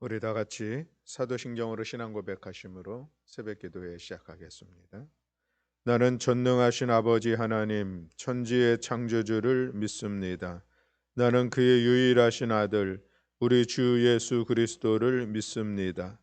우리 다 같이 사도신경으로 신앙 고백하심으로 새벽 기도회 시작하겠습니다. 나는 전능하신 아버지 하나님 천지의 창조주를 믿습니다. 나는 그의 유일하신 아들 우리 주 예수 그리스도를 믿습니다.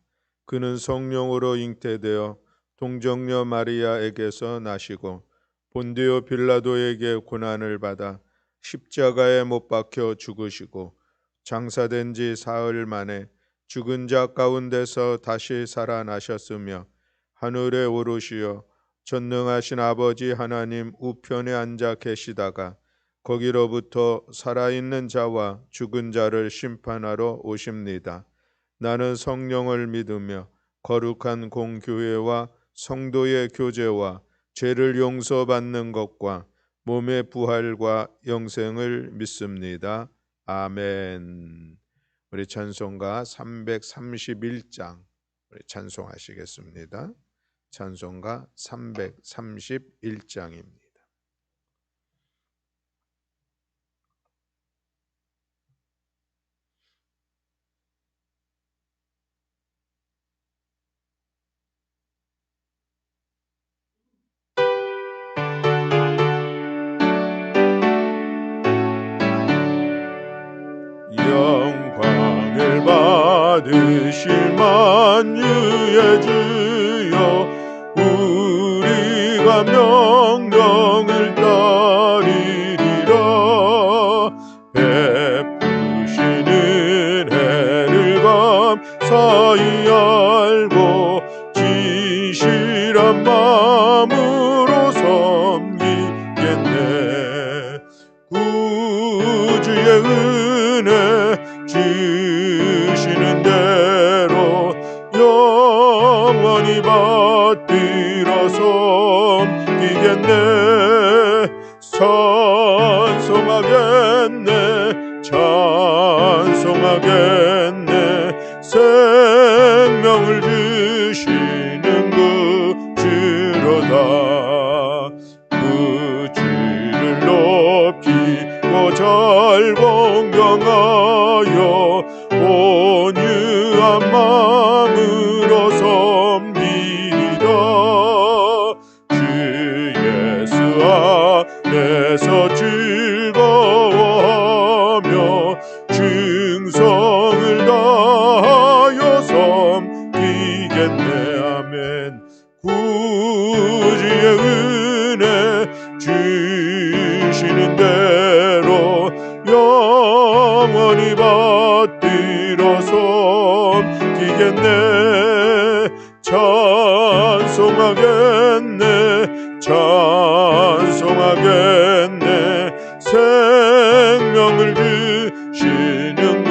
그는 성령으로 잉태되어 동정녀 마리아에게서 나시고 본디오 빌라도에게 고난을 받아 십자가에 못 박혀 죽으시고 장사된 지 사흘 만에 죽은 자 가운데서 다시 살아나셨으며 하늘에 오르시어 전능하신 아버지 하나님 우편에 앉아 계시다가 거기로부터 살아있는 자와 죽은 자를 심판하러 오십니다. 나는 성령을 믿으며 거룩한 공교회와 성도의 교제와 죄를 용서받는 것과 몸의 부활과 영생을 믿습니다. 아멘. 우리 찬송가 331장 우리 찬송하시겠습니다. 찬송가 331장입니다. 영광을 받으실 만유의 주여 우리가 명령을 따르리라. 베푸시는 은혜를 감사히 알고 진실한 마음으로 섬기겠네. 구주의 은혜 주시는 대로 영원히 받들어 섬기겠네. 찬송하겠네 찬송하겠네. 생명을 주시는 그 주로다. 그 주를 높이고 잘 공경하여 온유한 마음으로 섬기리라. 주 예수 안에서 즐거워하며 충성을 다하여 섬기겠네. 아멘. 구주의 은혜 주시는 대로 영원히 받들어 섬기겠네. 찬송하겠네 찬송하겠네. 생명을 주시는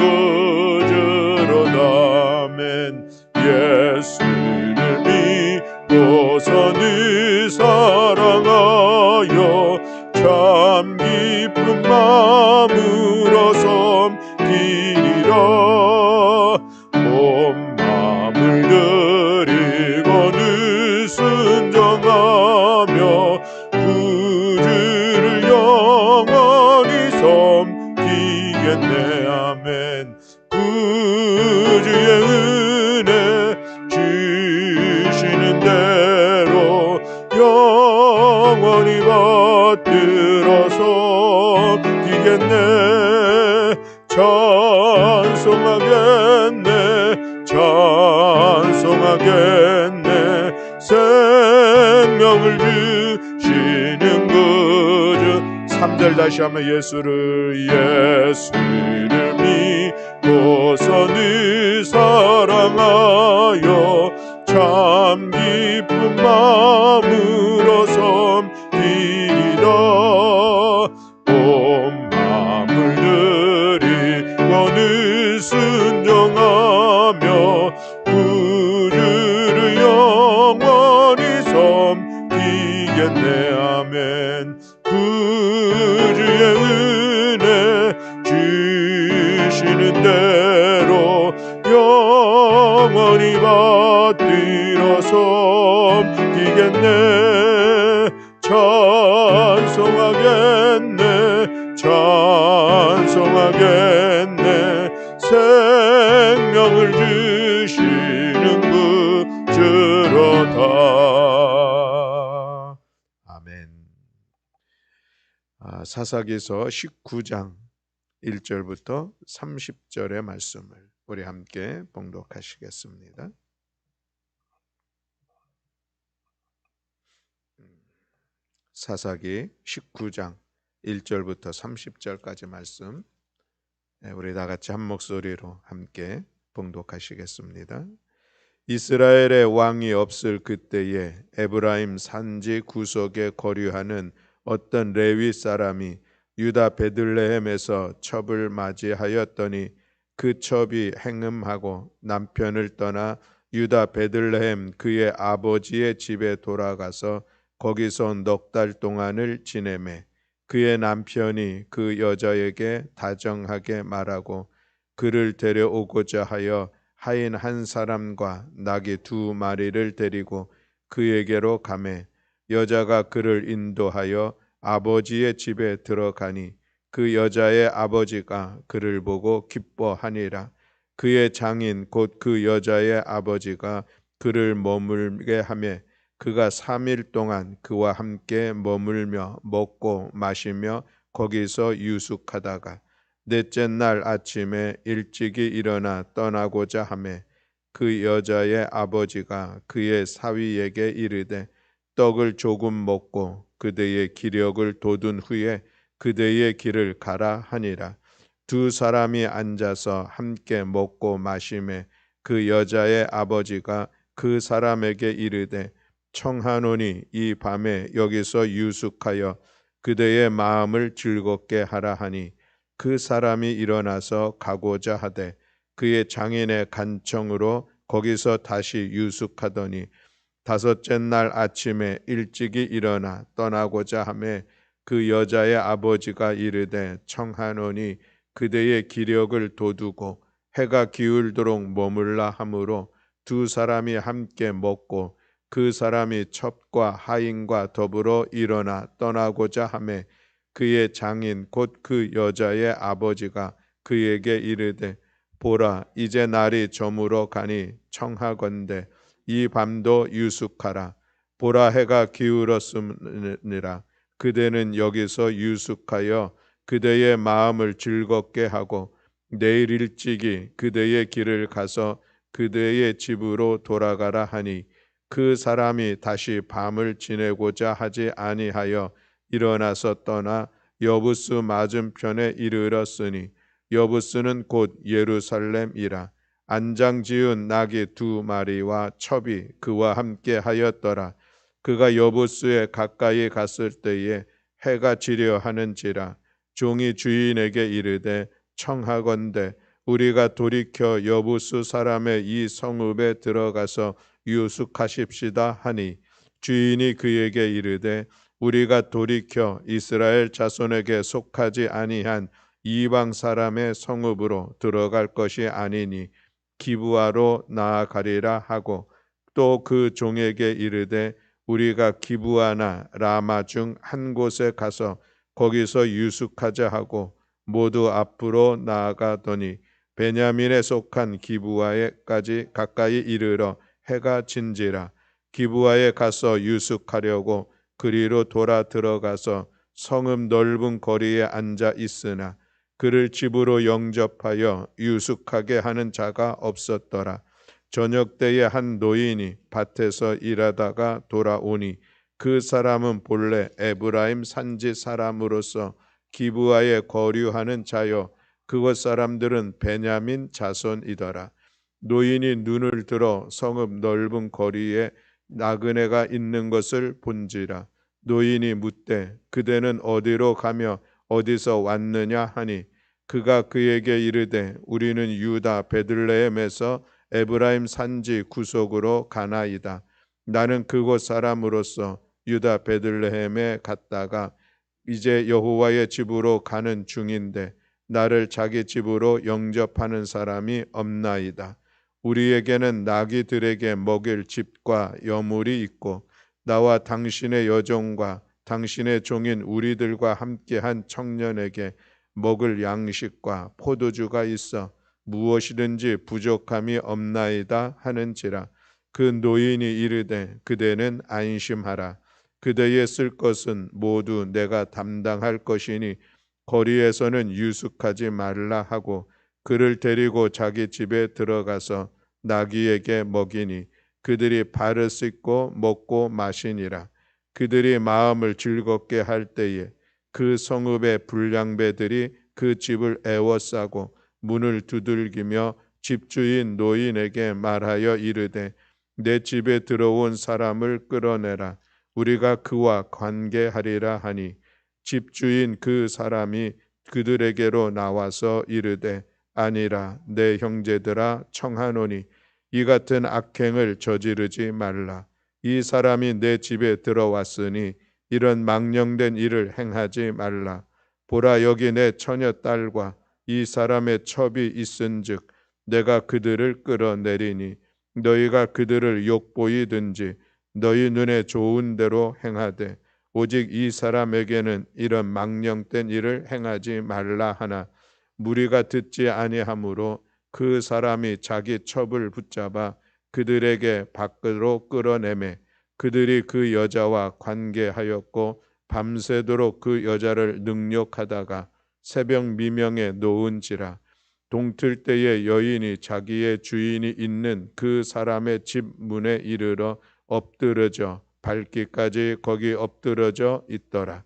거저로다. 아멘. 예수를 믿고서 늘 사랑하여 참 기쁜 마음으로 섬기리라. 온 마음을 드리고 늘 순종하며 구주를 영원히 섬기겠네. 아멘. 구주의 은혜 주시는 대로 영원히 받들어 섬기겠네. 찬송하겠네 찬송하겠네. 생명을 주시는 거저. 3절 다시 한번 예수를 믿고서 늘 사랑하여 참 기쁜 마음으로 섬기리라. 온 마음을 드리고 늘 순종하며 구주를 영원히 섬기겠네. 아멘. 구주의 은혜 주시는 대로 영원히 받들어 섬기겠네. 찬송하겠네 찬송하겠네. 생명을 주 사사기서 19장 1절부터 30절의 말씀을 우리 함께 봉독하시겠습니다. 사사기 19장 1절부터 30절까지 말씀 우리 다 같이 한 목소리로 함께 봉독하시겠습니다. 이스라엘의 왕이 없을 그때에 에브라임 산지 구석에 거류하는 어떤 레위 사람이 유다 베들레헴에서 첩을 맞이하였더니 그 첩이 행음하고 남편을 떠나 유다 베들레헴 그의 아버지의 집에 돌아가서 거기서 넉 달 동안을 지내매 그의 남편이 그 여자에게 다정하게 말하고 그를 데려오고자 하여 하인 한 사람과 나귀 2마리를 데리고 그에게로 가매 여자가 그를 인도하여 아버지의 집에 들어가니 그 여자의 아버지가 그를 보고 기뻐하니라. 그의 장인 곧 그 여자의 아버지가 그를 머물게 하매 그가 3일 동안 그와 함께 머물며 먹고 마시며 거기서 유숙하다가 넷째 날 아침에 일찍이 일어나 떠나고자 하매 그 여자의 아버지가 그의 사위에게 이르되 떡을 조금 먹고 그대의 기력을 돋운 후에 그대의 길을 가라 하니라. 두 사람이 앉아서 함께 먹고 마시매 그 여자의 아버지가 그 사람에게 이르되 청하노니 이 밤에 여기서 유숙하여 그대의 마음을 즐겁게 하라 하니 그 사람이 일어나서 가고자 하되 그의 장인의 간청으로 거기서 다시 유숙하더니 다섯째 날 아침에 일찍이 일어나 떠나고자 하매 그 여자의 아버지가 이르되 청하노니 그대의 기력을 돋우고 해가 기울도록 머물라 하므로 두 사람이 함께 먹고 그 사람이 첩과 하인과 더불어 일어나 떠나고자 하매 그의 장인 곧 그 여자의 아버지가 그에게 이르되 보라 이제 날이 저물어 가니 청하건대 이 밤도 유숙하라. 보라 해가 기울었음이라. 그대는 여기서 유숙하여 그대의 마음을 즐겁게 하고 내일 일찍이 그대의 길을 가서 그대의 집으로 돌아가라 하니 그 사람이 다시 밤을 지내고자 하지 아니하여 일어나서 떠나 여부스 맞은편에 이르렀으니 여부스는 곧 예루살렘이라. 안장 지은 나귀 2마리와 첩이 그와 함께 하였더라. 그가 여부스에 가까이 갔을 때에 해가 지려 하는지라. 종이 주인에게 이르되 청하건대 우리가 돌이켜 여부스 사람의 이 성읍에 들어가서 유숙하십시다 하니 주인이 그에게 이르되 우리가 돌이켜 이스라엘 자손에게 속하지 아니한 이방 사람의 성읍으로 들어갈 것이 아니니 기브아로 나아가리라 하고 또 그 종에게 이르되 우리가 기브아나 라마 중 한 곳에 가서 거기서 유숙하자 하고 모두 앞으로 나아가더니 베냐민에 속한 기브아에까지 가까이 이르러 해가 진지라. 기브아에 가서 유숙하려고 그리로 돌아 들어가서 성읍 넓은 거리에 앉아 있으나 그를 집으로 영접하여 유숙하게 하는 자가 없었더라. 저녁 때에 한 노인이 밭에서 일하다가 돌아오니 그 사람은 본래 에브라임 산지 사람으로서 기브아에 거류하는 자요 그곳 사람들은 베냐민 자손이더라. 노인이 눈을 들어 성읍 넓은 거리에 나그네가 있는 것을 본지라. 노인이 묻되 그대는 어디로 가며 어디서 왔느냐 하니 그가 그에게 이르되 우리는 유다 베들레헴에서 에브라임 산지 구속으로 가나이다. 나는 그곳 사람으로서 유다 베들레헴에 갔다가 이제 여호와의 집으로 가는 중인데 나를 자기 집으로 영접하는 사람이 없나이다. 우리에게는 나귀들에게 먹일 집과 여물이 있고 나와 당신의 여종과 당신의 종인 우리들과 함께한 청년에게 먹을 양식과 포도주가 있어 무엇이든지 부족함이 없나이다 하는지라. 그 노인이 이르되 그대는 안심하라. 그대의 쓸 것은 모두 내가 담당할 것이니 거리에서는 유숙하지 말라 하고 그를 데리고 자기 집에 들어가서 나귀에게 먹이니 그들이 발을 씻고 먹고 마시니라. 그들이 마음을 즐겁게 할 때에 그 성읍의 불량배들이 그 집을 애워싸고 문을 두들기며 집주인 노인에게 말하여 이르되 내 집에 들어온 사람을 끌어내라. 우리가 그와 관계하리라 하니 집주인 그 사람이 그들에게로 나와서 이르되 아니라 내 형제들아 청하노니 이 같은 악행을 저지르지 말라. 이 사람이 내 집에 들어왔으니 이런 망령된 일을 행하지 말라. 보라 여기 내 처녀 딸과 이 사람의 첩이 있은즉 내가 그들을 끌어내리니 너희가 그들을 욕보이든지 너희 눈에 좋은 대로 행하되 오직 이 사람에게는 이런 망령된 일을 행하지 말라 하나 무리가 듣지 아니하므로 그 사람이 자기 첩을 붙잡아 그들에게 밖으로 끌어내매 그들이 그 여자와 관계하였고 밤새도록 그 여자를 능욕하다가 새벽 미명에 놓은지라. 동틀 때에 여인이 자기의 주인이 있는 그 사람의 집 문에 이르러 엎드러져 밟기까지 거기 엎드러져 있더라.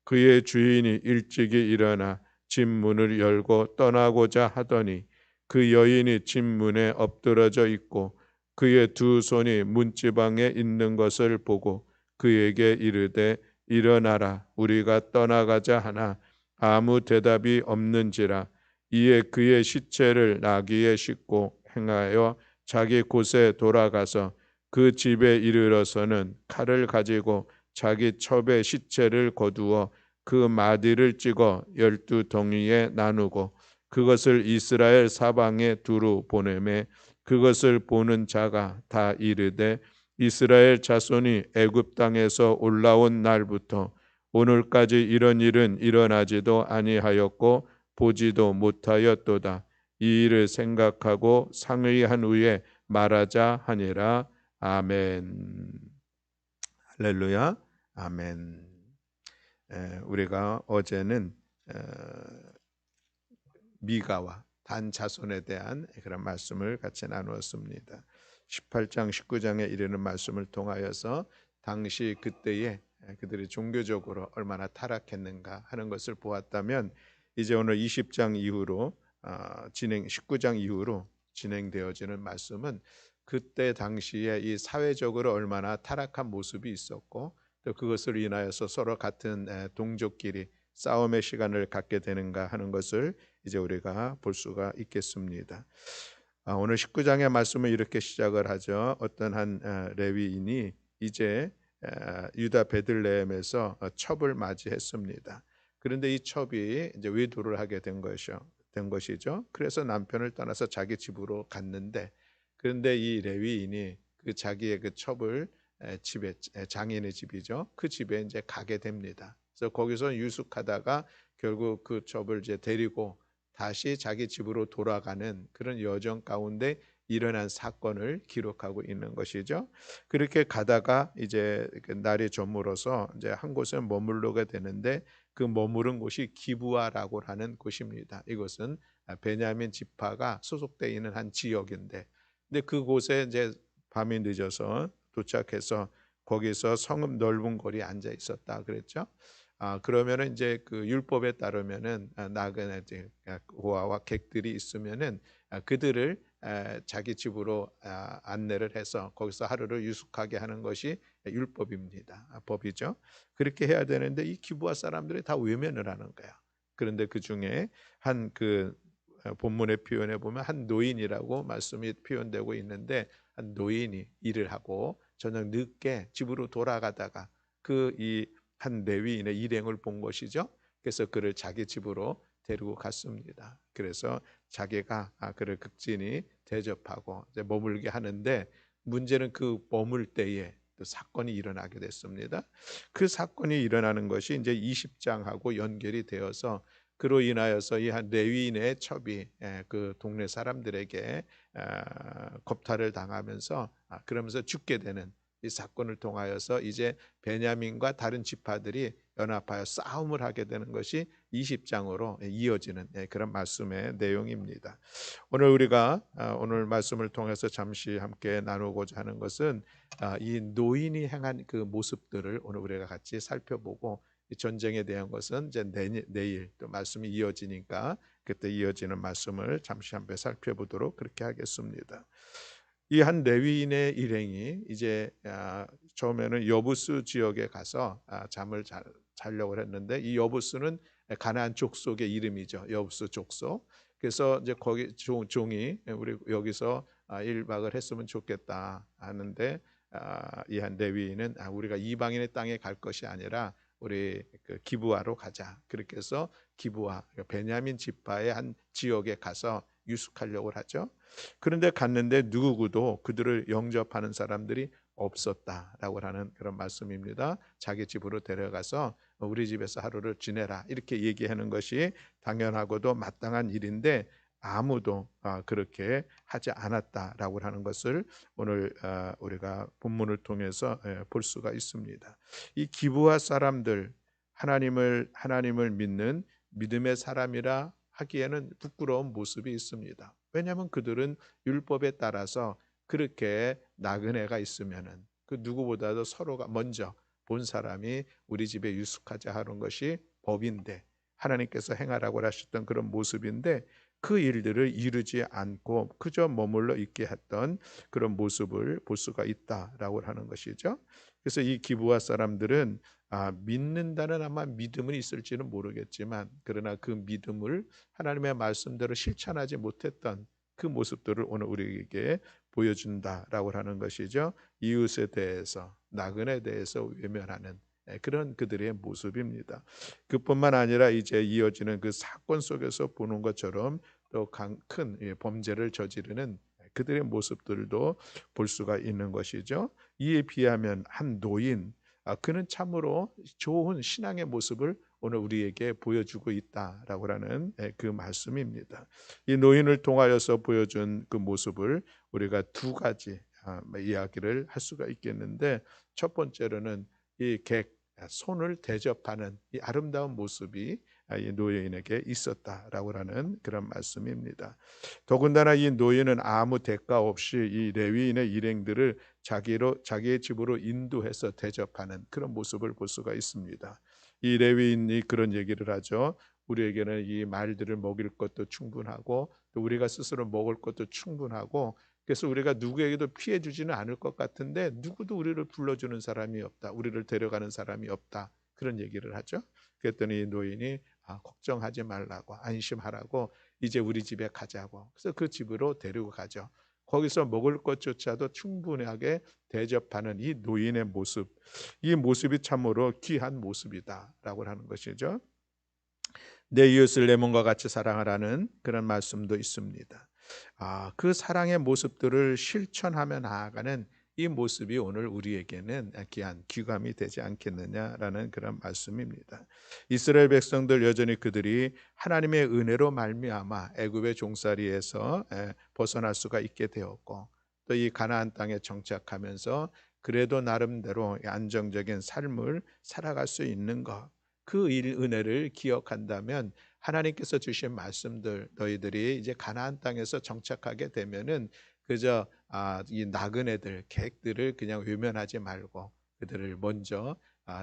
그의 주인이 일찍이 일어나 집 문을 열고 떠나고자 하더니 그 여인이 집 문에 엎드러져 있고 그의 두 손이 문지방에 있는 것을 보고 그에게 이르되 일어나라 우리가 떠나가자 하나 아무 대답이 없는지라. 이에 그의 시체를 나귀에 싣고 행하여 자기 곳에 돌아가서 그 집에 이르러서는 칼을 가지고 자기 첩의 시체를 거두어 그 마디를 찍어 12덩이에 나누고 그것을 이스라엘 사방에 두루 보내매 그것을 보는 자가 다 이르되 이스라엘 자손이 애굽 땅에서 올라온 날부터 오늘까지 이런 일은 일어나지도 아니하였고 보지도 못하였도다. 이 일을 생각하고 상의한 후에 말하자 하니라. 아멘. 할렐루야. 아멘. 우리가 어제는 미가와 단 자손에 대한 그런 말씀을 같이 나누었습니다. 18장 19장에 이르는 말씀을 통하여서 당시 그때에 그들이 종교적으로 얼마나 타락했는가 하는 것을 보았다면 이제 오늘 20장 이후로 19장 이후로 진행되어지는 말씀은 그때 당시에 이 사회적으로 얼마나 타락한 모습이 있었고 또 그것을 인하여서 서로 같은 동족끼리 싸움의 시간을 갖게 되는가 하는 것을 이제 우리가 볼 수가 있겠습니다. 오늘 19장의 말씀을 이렇게 시작을 하죠. 어떤 한 레위인이 이제 유다 베들레헴에서 첩을 맞이했습니다. 그런데 이 첩이 이제 외도를 하게 된 것이죠. 그래서 남편을 떠나서 자기 집으로 갔는데 그런데 이 레위인이 그 자기의 그 첩을 집에 장인의 집이죠. 그 집에 이제 가게 됩니다. 그래서 거기서 유숙하다가 결국 그 첩을 이제 데리고 다시 자기 집으로 돌아가는 그런 여정 가운데 일어난 사건을 기록하고 있는 것이죠. 그렇게 가다가 이제 날이 저물어서 이제 한 곳에 머무르게 되는데 그 머무른 곳이 기브아라고 하는 곳입니다. 이것은 베냐민 지파가 소속되어 있는 한 지역인데, 근데 그곳에 이제 밤이 늦어서 도착해서 거기서 성읍 넓은 거리에 앉아 있었다 그랬죠. 그러면은 이제 그 율법에 따르면은 나그네 고아와 객들이 있으면은 그들을 자기 집으로 안내를 해서 거기서 하루를 유숙하게 하는 것이 율법입니다. 법이죠. 그렇게 해야 되는데 이 기브아 사람들이 다 외면을 하는 거야. 그런데 그 중에 한 그 본문의 표현에 보면 한 노인이라고 말씀이 표현되고 있는데 한 노인이 일을 하고 저녁 늦게 집으로 돌아가다가 그 이 한 레위인의 일행을 본 것이죠. 그래서 그를 자기 집으로 데리고 갔습니다. 그래서 자기가 그를 극진히 대접하고 이제 머물게 하는데 문제는 그 머물 때에 또 사건이 일어나게 됐습니다. 그 사건이 일어나는 것이 이제 20장하고 연결이 되어서 그로 인하여서 이 한 레위인의 첩이 그 동네 사람들에게 겁탈을 당하면서 그러면서 죽게 되는 이 사건을 통하여서 이제 베냐민과 다른 지파들이 연합하여 싸움을 하게 되는 것이 20장으로 이어지는 그런 말씀의 내용입니다. 오늘 우리가 오늘 말씀을 통해서 잠시 함께 나누고자 하는 것은 이 노인이 행한 그 모습들을 오늘 우리가 같이 살펴보고, 이 전쟁에 대한 것은 이제 내일 또 말씀이 이어지니까 그때 이어지는 말씀을 잠시 한번 살펴보도록 그렇게 하겠습니다. 이 한 레위인의 일행이 이제 처음에는 여부스 지역에 가서 잠을 자려고 했는데, 이 여부스는 가나안 족속의 이름이죠. 여부스 족속. 그래서 이제 거기 종이 우리 여기서 1박을 했으면 좋겠다 하는데, 이 한 레위인은 우리가 이방인의 땅에 갈 것이 아니라 우리 그 기브아로 가자. 그렇게 해서 기브아, 베냐민 지파의 한 지역에 가서 유숙하려고 하죠. 그런데 갔는데 누구도 그들을 영접하는 사람들이 없었다라고 하는 그런 말씀입니다. 자기 집으로 데려가서 우리 집에서 하루를 지내라 이렇게 얘기하는 것이 당연하고도 마땅한 일인데, 아무도 그렇게 하지 않았다라고 하는 것을 오늘 우리가 본문을 통해서 볼 수가 있습니다. 이 기브아 사람들, 하나님을 믿는 믿음의 사람이라 하기에는 부끄러운 모습이 있습니다. 왜냐하면 그들은 율법에 따라서 그렇게 나그네가 있으면은 그 누구보다도 서로가 먼저 본 사람이 우리 집에 유숙하자 하는 것이 법인데, 하나님께서 행하라고 하셨던 그런 모습인데, 그 일들을 이루지 않고 그저 머물러 있게 했던 그런 모습을 볼 수가 있다라고 하는 것이죠. 그래서 이 기브아 사람들은 믿는다는 아마 믿음은 있을지는 모르겠지만, 그러나 그 믿음을 하나님의 말씀대로 실천하지 못했던 그 모습들을 오늘 우리에게 보여준다라고 하는 것이죠. 이웃에 대해서, 나그네에 대해서 외면하는 그런 그들의 모습입니다. 그뿐만 아니라 이제 이어지는 그 사건 속에서 보는 것처럼 또 큰 범죄를 저지르는 그들의 모습들도 볼 수가 있는 것이죠. 이에 비하면 한 노인, 그는 참으로 좋은 신앙의 모습을 오늘 우리에게 보여주고 있다라고 하는 그 말씀입니다. 이 노인을 통하여서 보여준 그 모습을 우리가 두 가지 이야기를 할 수가 있겠는데, 첫 번째로는 이 손을 대접하는 이 아름다운 모습이 이 노인에게 있었다라고 하는 그런 말씀입니다. 더군다나 이 노인은 아무 대가 없이 이 레위인의 일행들을 자기의 집으로 인도해서 대접하는 그런 모습을 볼 수가 있습니다. 이 레위인이 그런 얘기를 하죠. 우리에게는 이 말들을 먹일 것도 충분하고 또 우리가 스스로 먹을 것도 충분하고, 그래서 우리가 누구에게도 피해 주지는 않을 것 같은데 누구도 우리를 불러주는 사람이 없다, 우리를 데려가는 사람이 없다, 그런 얘기를 하죠. 그랬더니 노인이 걱정하지 말라고, 안심하라고, 이제 우리 집에 가자고. 그래서 그 집으로 데리고 가죠. 거기서 먹을 것조차도 충분하게 대접하는 이 노인의 모습, 이 모습이 참으로 귀한 모습이다라고 하는 것이죠. 내 이웃을 내 몸과 같이 사랑하라는 그런 말씀도 있습니다. 그 사랑의 모습들을 실천하며 나아가는 이 모습이 오늘 우리에게는 귀한 귀감이 되지 않겠느냐라는 그런 말씀입니다. 이스라엘 백성들 여전히 그들이 하나님의 은혜로 말미암아 애굽의 종살이에서 벗어날 수가 있게 되었고, 또 이 가나안 땅에 정착하면서 그래도 나름대로 안정적인 삶을 살아갈 수 있는 것, 그 은혜를 기억한다면 하나님께서 주신 말씀들, 너희들이 이제 가나안 땅에서 정착하게 되면은 그저 이 나그네들, 객들을 그냥 외면하지 말고 그들을 먼저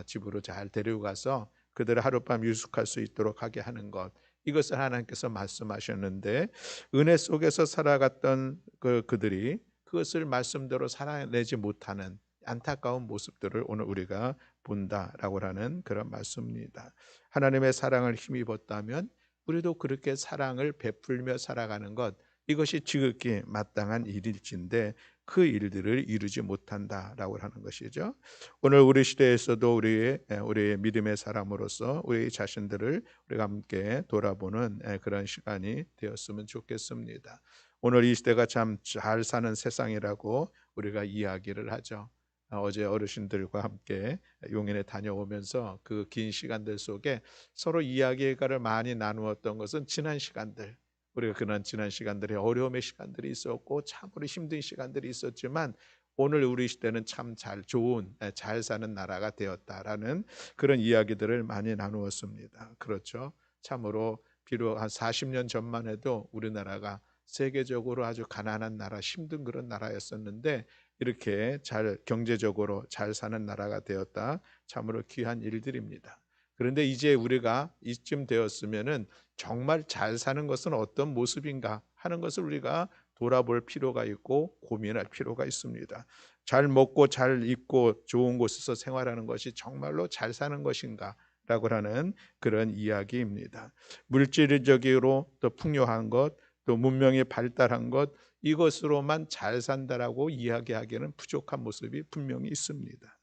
집으로 잘 데리고 가서 그들을 하룻밤 유숙할 수 있도록 하게 하는 것, 이것을 하나님께서 말씀하셨는데, 은혜 속에서 살아갔던 그들이 그것을 말씀대로 살아내지 못하는 안타까운 모습들을 오늘 우리가 본다라고 하는 그런 말씀입니다. 하나님의 사랑을 힘입었다면 우리도 그렇게 사랑을 베풀며 살아가는 것, 이것이 지극히 마땅한 일일진데 그 일들을 이루지 못한다라고 하는 것이죠. 오늘 우리 시대에서도 우리의 믿음의 사람으로서 우리 자신들을 우리가 함께 돌아보는 그런 시간이 되었으면 좋겠습니다. 오늘 이 시대가 참 잘 사는 세상이라고 우리가 이야기를 하죠. 어제 어르신들과 함께 용인에 다녀오면서 그 긴 시간들 속에 서로 이야기를 많이 나누었던 것은 지난 시간들, 우리가 지난 시간들에 어려움의 시간들이 있었고 참으로 힘든 시간들이 있었지만 오늘 우리 시대는 참 잘 사는 나라가 되었다라는 그런 이야기들을 많이 나누었습니다. 그렇죠. 참으로 비록 한 40년 전만 해도 우리나라가 세계적으로 아주 가난한 나라, 힘든 그런 나라였었는데 이렇게 경제적으로 잘 사는 나라가 되었다. 참으로 귀한 일들입니다. 그런데 이제 우리가 이쯤 되었으면은 정말 잘 사는 것은 어떤 모습인가 하는 것을 우리가 돌아볼 필요가 있고 고민할 필요가 있습니다. 잘 먹고 잘 입고 좋은 곳에서 생활하는 것이 정말로 잘 사는 것인가? 라고 하는 그런 이야기입니다. 물질적으로 또 풍요한 것, 또 문명이 발달한 것, 이것으로만 잘 산다라고 이야기하기에는 부족한 모습이 분명히 있습니다.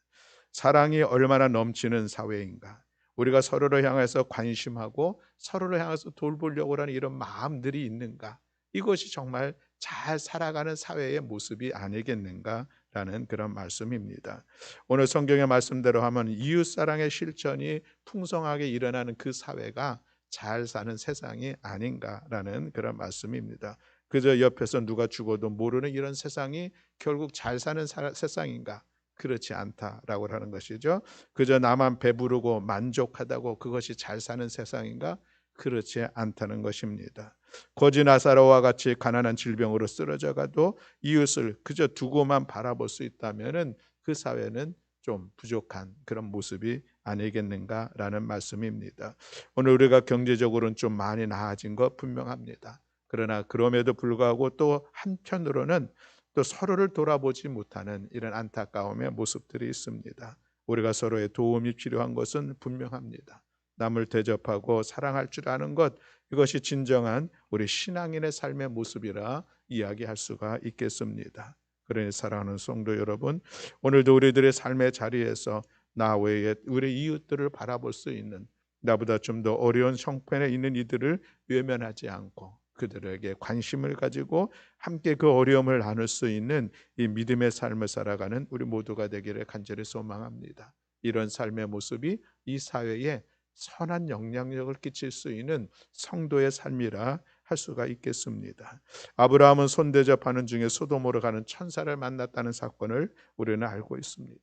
사랑이 얼마나 넘치는 사회인가? 우리가 서로를 향해서 관심하고 서로를 향해서 돌보려고 하는 이런 마음들이 있는가? 이것이 정말 잘 살아가는 사회의 모습이 아니겠는가라는 그런 말씀입니다. 오늘 성경의 말씀대로 하면 이웃사랑의 실천이 풍성하게 일어나는 그 사회가 잘 사는 세상이 아닌가라는 그런 말씀입니다. 그저 옆에서 누가 죽어도 모르는 이런 세상이 결국 잘 사는 세상인가? 그렇지 않다라고 하는 것이죠. 그저 나만 배부르고 만족하다고 그것이 잘 사는 세상인가? 그렇지 않다는 것입니다. 거지 나사로와 같이 가난한 질병으로 쓰러져 가도 이웃을 그저 두고만 바라볼 수 있다면은 그 사회는 좀 부족한 그런 모습이 아니겠는가라는 말씀입니다. 오늘 우리가 경제적으로는 좀 많이 나아진 것 분명합니다. 그러나 그럼에도 불구하고 또 한편으로는 또 서로를 돌아보지 못하는 이런 안타까움의 모습들이 있습니다. 우리가 서로의 도움이 필요한 것은 분명합니다. 남을 대접하고 사랑할 줄 아는 것, 이것이 진정한 우리 신앙인의 삶의 모습이라 이야기할 수가 있겠습니다. 그러니 사랑하는 성도 여러분, 오늘도 우리들의 삶의 자리에서 나 외에 우리 이웃들을 바라볼 수 있는, 나보다 좀 더 어려운 형편에 있는 이들을 외면하지 않고 그들에게 관심을 가지고 함께 그 어려움을 나눌 수 있는 이 믿음의 삶을 살아가는 우리 모두가 되기를 간절히 소망합니다. 이런 삶의 모습이 이 사회에 선한 영향력을 끼칠 수 있는 성도의 삶이라 할 수가 있겠습니다. 아브라함은 손대접하는 중에 소돔으로 가는 천사를 만났다는 사건을 우리는 알고 있습니다.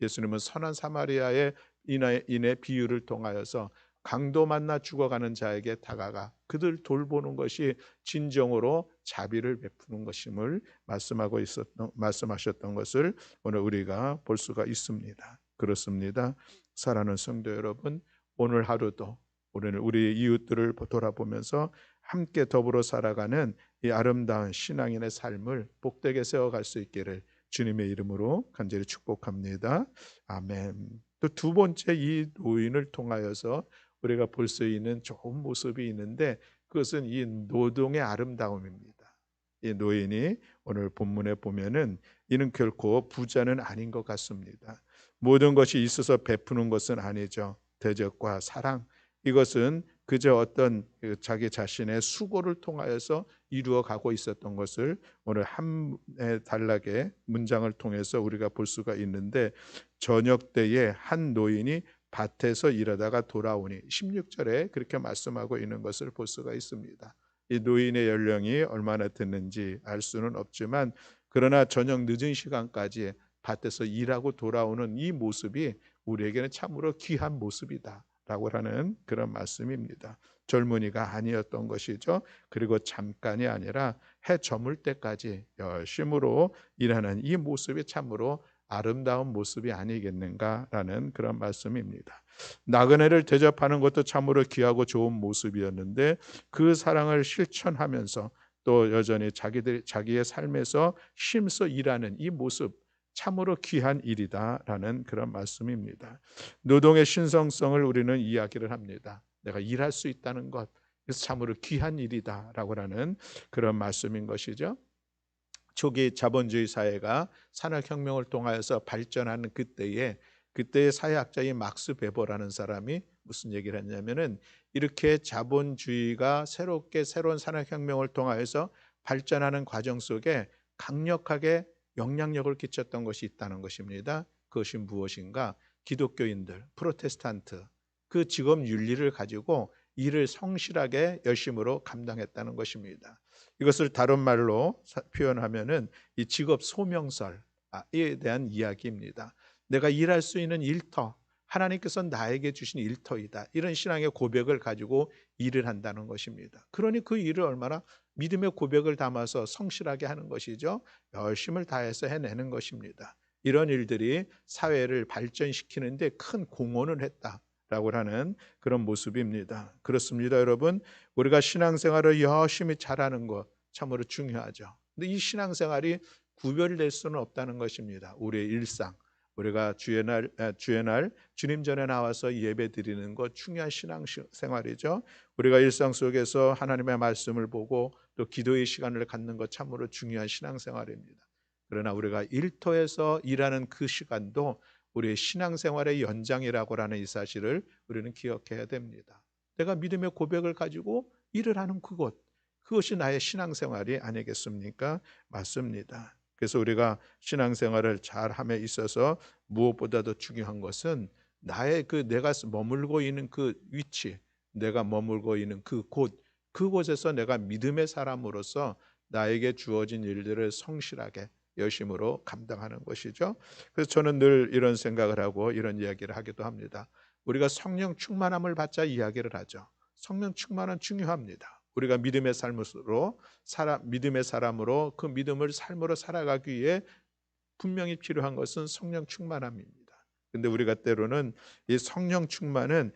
예수님은 선한 사마리아의 인의 비유를 통하여서 강도 만나 죽어가는 자에게 다가가 그들 돌보는 것이 진정으로 자비를 베푸는 것임을 말씀하셨던 것을 오늘 우리가 볼 수가 있습니다. 그렇습니다. 사랑하는 성도 여러분, 오늘 하루도 우리는 우리 이웃들을 돌아보면서 함께 더불어 살아가는 이 아름다운 신앙인의 삶을 복되게 세워갈 수 있기를 주님의 이름으로 간절히 축복합니다. 아멘. 또 두 번째, 이 노인을 통하여서 우리가 볼 수 있는 좋은 모습이 있는데 그것은 이 노동의 아름다움입니다. 이 노인이 오늘 본문에 보면은 이는 결코 부자는 아닌 것 같습니다. 모든 것이 있어서 베푸는 것은 아니죠. 대접과 사랑, 이것은 그저 어떤 자기 자신의 수고를 통하여서 이루어 가고 있었던 것을 오늘 한 단락의 문장을 통해서 우리가 볼 수가 있는데, 저녁 때에 한 노인이 밭에서 일하다가 돌아오니 16절에 그렇게 말씀하고 있는 것을 볼 수가 있습니다. 이 노인의 연령이 얼마나 됐는지 알 수는 없지만 그러나 저녁 늦은 시간까지 밭에서 일하고 돌아오는 이 모습이 우리에게는 참으로 귀한 모습이다 라고 하는 그런 말씀입니다. 젊은이가 아니었던 것이죠. 그리고 잠깐이 아니라 해 저물 때까지 열심으로 일하는 이 모습이 참으로 아름다운 모습이 아니겠는가라는 그런 말씀입니다. 나그네를 대접하는 것도 참으로 귀하고 좋은 모습이었는데 그 사랑을 실천하면서 또 여전히 자기의 삶에서 힘써 일하는 이 모습, 참으로 귀한 일이다라는 그런 말씀입니다. 노동의 신성성을 우리는 이야기를 합니다. 내가 일할 수 있다는 것, 그래서 참으로 귀한 일이다라고 하는 그런 말씀인 것이죠. 초기 자본주의 사회가 산업혁명을 통하여서 발전하는 그때의 사회학자인 막스 베버라는 사람이 무슨 얘기를 했냐면은 이렇게 자본주의가 새로운 산업혁명을 통하여서 발전하는 과정 속에 강력하게 영향력을 끼쳤던 것이 있다는 것입니다. 그것이 무엇인가? 기독교인들, 프로테스탄트, 그 직업 윤리를 가지고 일을 성실하게 열심으로 감당했다는 것입니다. 이것을 다른 말로 표현하면은 이 직업 소명설, 이에 대한 이야기입니다. 내가 일할 수 있는 일터, 하나님께서 나에게 주신 일터이다. 이런 신앙의 고백을 가지고 일을 한다는 것입니다. 그러니 그 일을 얼마나 믿음의 고백을 담아서 성실하게 하는 것이죠. 열심을 다해서 해내는 것입니다. 이런 일들이 사회를 발전시키는데 큰 공헌을 했다라고 하는 그런 모습입니다. 그렇습니다, 여러분. 우리가 신앙생활을 열심히 잘하는 것 참으로 중요하죠. 근데 이 신앙생활이 구별될 수는 없다는 것입니다. 우리의 일상, 우리가 주의 날 주님 전에 나와서 예배 드리는 것 중요한 신앙생활이죠. 우리가 일상 속에서 하나님의 말씀을 보고 또 기도의 시간을 갖는 것 참으로 중요한 신앙생활입니다. 그러나 우리가 일터에서 일하는 그 시간도 우리의 신앙생활의 연장이라고 하는 이 사실을 우리는 기억해야 됩니다. 내가 믿음의 고백을 가지고 일을 하는 그것이 나의 신앙생활이 아니겠습니까? 맞습니다. 그래서 우리가 신앙생활을 잘함에 있어서 무엇보다도 중요한 것은 나의 내가 머물고 있는 그 위치, 내가 머물고 있는 그곳에서 내가 믿음의 사람으로서 나에게 주어진 일들을 성실하게 열심으로 감당하는 것이죠. 그래서 저는 늘 이런 생각을 하고 이런 이야기를 하기도 합니다. 우리가 성령 충만함을 받자 이야기를 하죠. 성령 충만은 중요합니다. 우리가 믿음의 사람으로 그 믿음을 삶으로 살아가기 위해 분명히 필요한 것은 성령 충만함입니다. 근데 우리가 때로는 이 성령 충만은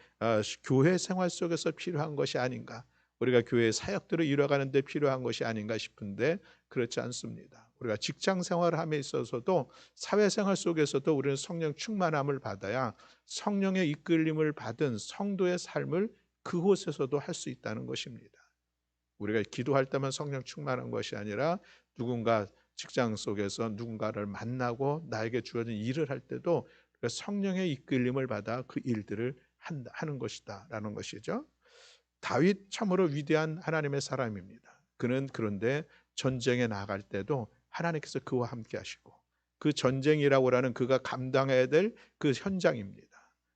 교회 생활 속에서 필요한 것이 아닌가, 우리가 교회 사역들을 이뤄가는 데 필요한 것이 아닌가 싶은데 그렇지 않습니다. 우리가 직장 생활함에 있어서도 사회생활 속에서도 우리는 성령 충만함을 받아야 성령의 이끌림을 받은 성도의 삶을 그곳에서도 할 수 있다는 것입니다. 우리가 기도할 때만 성령 충만한 것이 아니라 누군가 직장 속에서 누군가를 만나고 나에게 주어진 일을 할 때도 성령의 이끌림을 받아 그 일들을 하는 것이다라는 것이죠. 다윗 참으로 위대한 하나님의 사람입니다. 그는 그런데 전쟁에 나갈 때도 하나님께서 그와 함께 하시고 그 전쟁이라고 하는 그가 감당해야 될 그 현장입니다.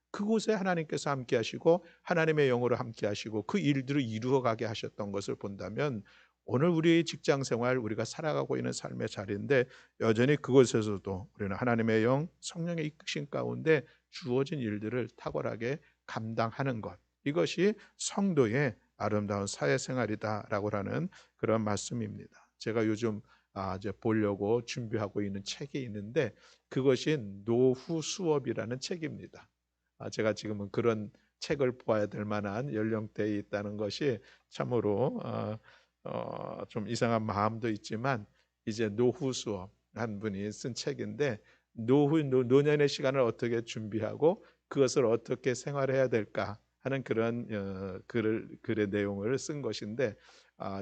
그곳에 하나님께서 함께 하시고 하나님의 영으로 함께 하시고 그 일들을 이루어가게 하셨던 것을 본다면 오늘 우리의 직장 생활, 우리가 살아가고 있는 삶의 자리인데 여전히 그곳에서도 우리는 하나님의 영, 성령의 이끄신 가운데 주어진 일들을 탁월하게 감당하는 것, 이것이 성도의 아름다운 사회생활이다라고 하는 그런 말씀입니다. 제가 요즘 이제 보려고 준비하고 있는 책이 있는데 그것이 노후 수업이라는 책입니다. 제가 지금은 그런 책을 보아야 될 만한 연령대에 있다는 것이 참으로 좀 이상한 마음도 있지만 이제 노후 수업 한 분이 쓴 책인데 노년의 시간을 어떻게 준비하고 그것을 어떻게 생활해야 될까 하는 그런 글의 내용을 쓴 것인데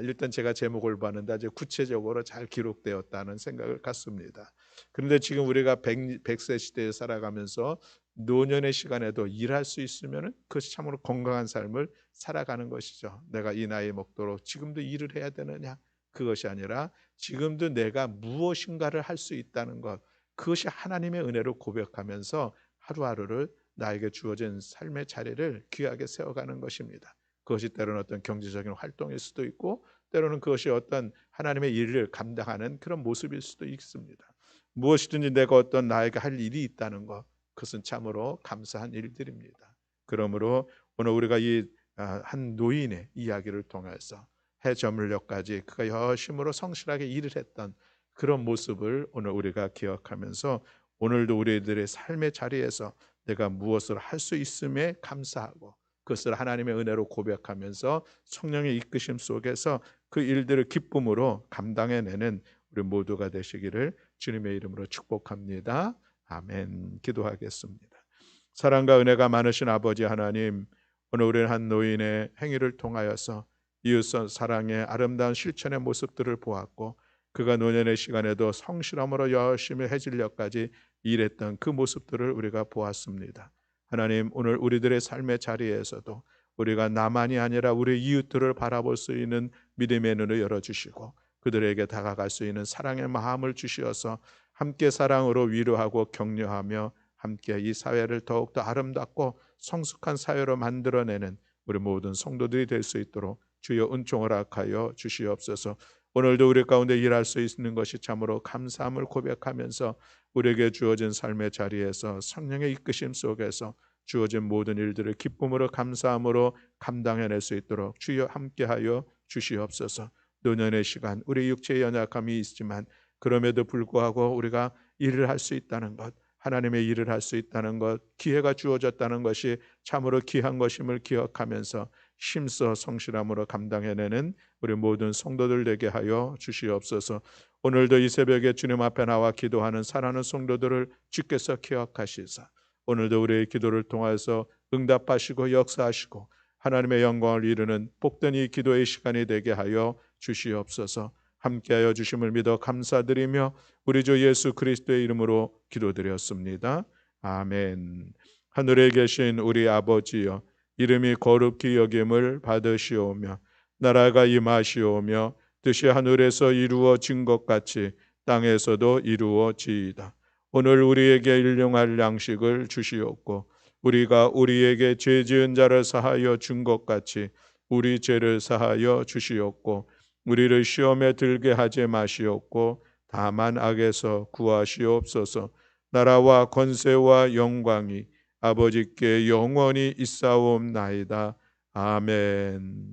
일단 제가 제목을 봤는데 아주 구체적으로 잘 기록되었다는 생각을 갖습니다. 그런데 지금 우리가 100세 시대에 살아가면서 노년의 시간에도 일할 수 있으면 그것이 참으로 건강한 삶을 살아가는 것이죠. 내가 이 나이 먹도록 지금도 일을 해야 되느냐? 그것이 아니라 지금도 내가 무엇인가를 할 수 있다는 것, 그것이 하나님의 은혜로 고백하면서 하루하루를 나에게 주어진 삶의 자리를 귀하게 세워가는 것입니다. 그것이 때로는 어떤 경제적인 활동일 수도 있고 때로는 그것이 어떤 하나님의 일을 감당하는 그런 모습일 수도 있습니다. 무엇이든지 내가 어떤 나에게 할 일이 있다는 것, 그것은 참으로 감사한 일들입니다. 그러므로 오늘 우리가 이 한 노인의 이야기를 통해서 해저물녘까지 그가 열심으로 성실하게 일을 했던 그런 모습을 오늘 우리가 기억하면서 오늘도 우리들의 삶의 자리에서 내가 무엇을 할 수 있음에 감사하고 그것을 하나님의 은혜로 고백하면서 성령의 이끄심 속에서 그 일들을 기쁨으로 감당해내는 우리 모두가 되시기를 주님의 이름으로 축복합니다. 아멘. 기도하겠습니다. 사랑과 은혜가 많으신 아버지 하나님, 오늘 우리는 한 노인의 행위를 통하여서 이웃 사랑의 아름다운 실천의 모습들을 보았고 그가 노년의 시간에도 성실함으로 열심히 해질녘까지 일했던 그 모습들을 우리가 보았습니다. 하나님, 오늘 우리들의 삶의 자리에서도 우리가 나만이 아니라 우리 이웃들을 바라볼 수 있는 믿음의 눈을 열어주시고 그들에게 다가갈 수 있는 사랑의 마음을 주시어서 함께 사랑으로 위로하고 격려하며 함께 이 사회를 더욱더 아름답고 성숙한 사회로 만들어내는 우리 모든 성도들이 될 수 있도록 주여 은총을 허락하여 주시옵소서. 오늘도 우리 가운데 일할 수 있는 것이 참으로 감사함을 고백하면서 우리에게 주어진 삶의 자리에서 성령의 이끄심 속에서 주어진 모든 일들을 기쁨으로 감사함으로 감당해낼 수 있도록 주여 함께하여 주시옵소서. 노년의 시간 우리 육체의 연약함이 있지만 그럼에도 불구하고 우리가 일을 할 수 있다는 것, 하나님의 일을 할 수 있다는 것, 기회가 주어졌다는 것이 참으로 귀한 것임을 기억하면서 힘써 성실함으로 감당해내는 우리 모든 성도들 되게 하여 주시옵소서. 오늘도 이 새벽에 주님 앞에 나와 기도하는 사랑하는 성도들을 주께서 기억하시사 오늘도 우리의 기도를 통해서 응답하시고 역사하시고 하나님의 영광을 이루는 복된 이 기도의 시간이 되게 하여 주시옵소서. 함께하여 주심을 믿어 감사드리며 우리 주 예수 그리스도의 이름으로 기도드렸습니다. 아멘. 하늘에 계신 우리 아버지여, 이름이 거룩히 여김을 받으시오며 나라가 임하시오며 뜻이 하늘에서 이루어진 것 같이 땅에서도 이루어지이다. 오늘 우리에게 일용할 양식을 주시옵고 우리가 우리에게 죄 지은 자를 사하여 준 것 같이 우리 죄를 사하여 주시옵고 우리를 시험에 들게 하지 마시옵고 다만 악에서 구하시옵소서. 나라와 권세와 영광이 아버지께 영원히 있사옵나이다. 아멘.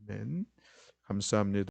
아멘. 감사합니다.